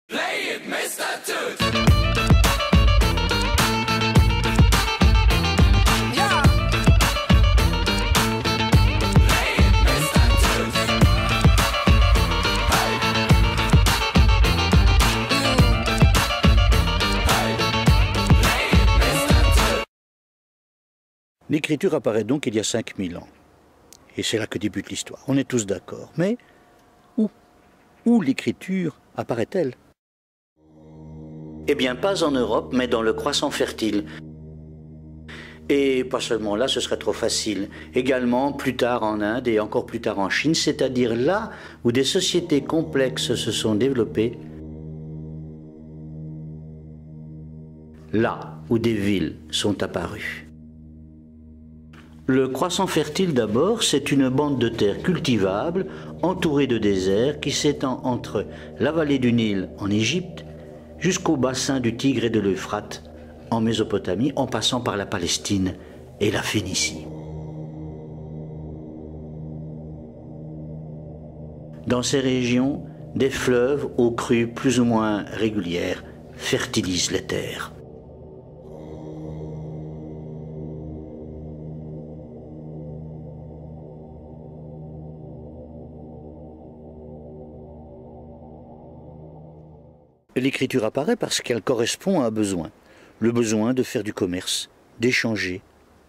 Play it, Mr. Toot! Yeah! Play it, Mr. Toot! Hey! Hey! Play it, Mr. Toot! L'écriture apparaît donc il y a 5000 ans. Et c'est là que débute l'histoire. On est tous d'accord. Mais où l'écriture apparaît-elle? Eh bien, pas en Europe, mais dans le Croissant fertile. Et pas seulement là, ce serait trop facile. Également, plus tard en Inde et encore plus tard en Chine, c'est-à-dire là où des sociétés complexes se sont développées, là où des villes sont apparues. Le Croissant fertile d'abord, c'est une bande de terre cultivable, entourée de déserts, qui s'étend entre la vallée du Nil en Égypte jusqu'au bassin du Tigre et de l'Euphrate en Mésopotamie, en passant par la Palestine et la Phénicie. Dans ces régions, des fleuves aux crues plus ou moins régulières fertilisent les terres. L'écriture apparaît parce qu'elle correspond à un besoin. Le besoin de faire du commerce, d'échanger,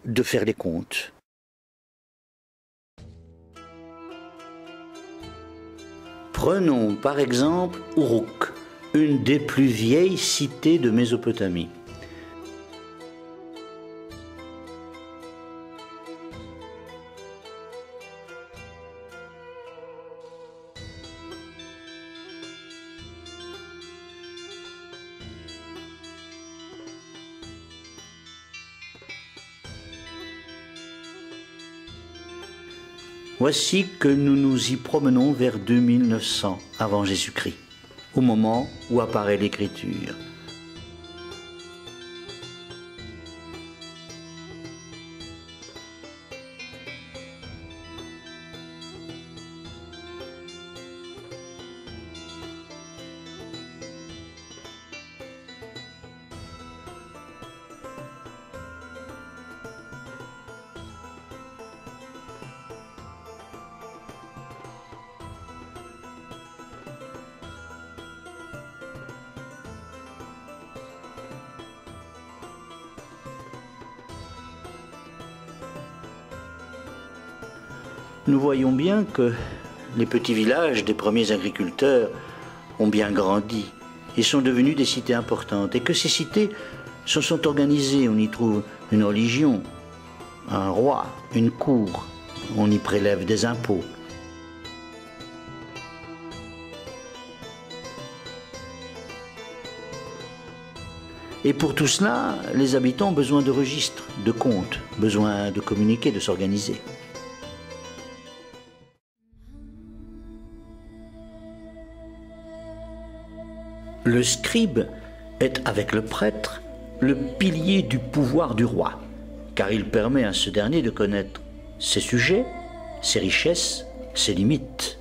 de faire les comptes. Prenons par exemple Uruk, une des plus vieilles cités de Mésopotamie. Voici que nous nous y promenons vers 2900 avant Jésus-Christ, au moment où apparaît l'écriture. Nous voyons bien que les petits villages des premiers agriculteurs ont bien grandi et sont devenus des cités importantes, et que ces cités se sont organisées. On y trouve une religion, un roi, une cour, on y prélève des impôts. Et pour tout cela, les habitants ont besoin de registres, de comptes, besoin de communiquer, de s'organiser. Le scribe est, avec le prêtre, le pilier du pouvoir du roi, car il permet à ce dernier de connaître ses sujets, ses richesses, ses limites.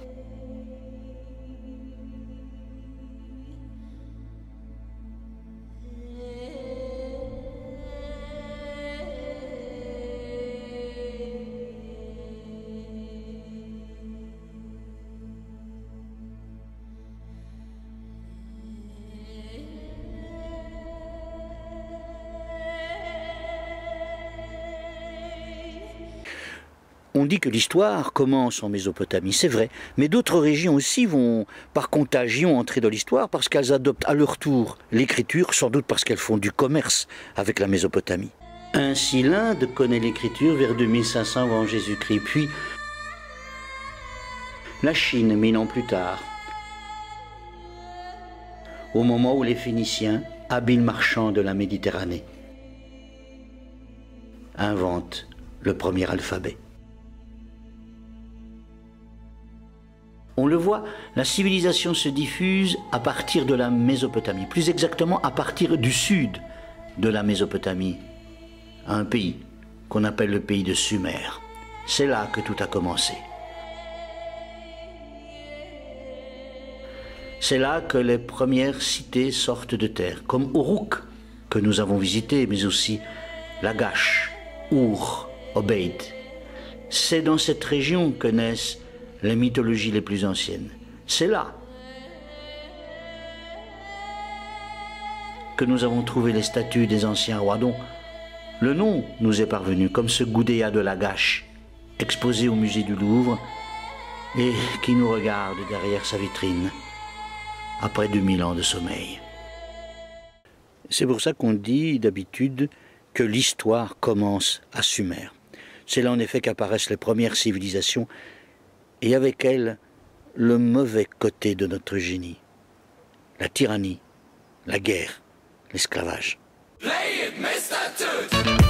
On dit que l'histoire commence en Mésopotamie, c'est vrai, mais d'autres régions aussi vont par contagion entrer dans l'histoire parce qu'elles adoptent à leur tour l'écriture, sans doute parce qu'elles font du commerce avec la Mésopotamie. Ainsi l'Inde connaît l'écriture vers 2500 avant Jésus-Christ, puis la Chine 1000 ans plus tard, au moment où les Phéniciens, habiles marchands de la Méditerranée, inventent le premier alphabet. On le voit, la civilisation se diffuse à partir de la Mésopotamie, plus exactement à partir du sud de la Mésopotamie, à un pays qu'on appelle le pays de Sumer. C'est là que tout a commencé. C'est là que les premières cités sortent de terre, comme Uruk, que nous avons visité, mais aussi Lagash, Ur, Obeid. C'est dans cette région que naissent les mythologies les plus anciennes. C'est là que nous avons trouvé les statues des anciens rois dont le nom nous est parvenu, comme ce Gudea de Lagash, exposé au musée du Louvre et qui nous regarde derrière sa vitrine après 2000 ans de sommeil. C'est pour ça qu'on dit d'habitude que l'histoire commence à Sumer. C'est là en effet qu'apparaissent les premières civilisations et avec elles le mauvais côté de notre génie, la tyrannie, la guerre, l'esclavage. Play it, Mr. Toot.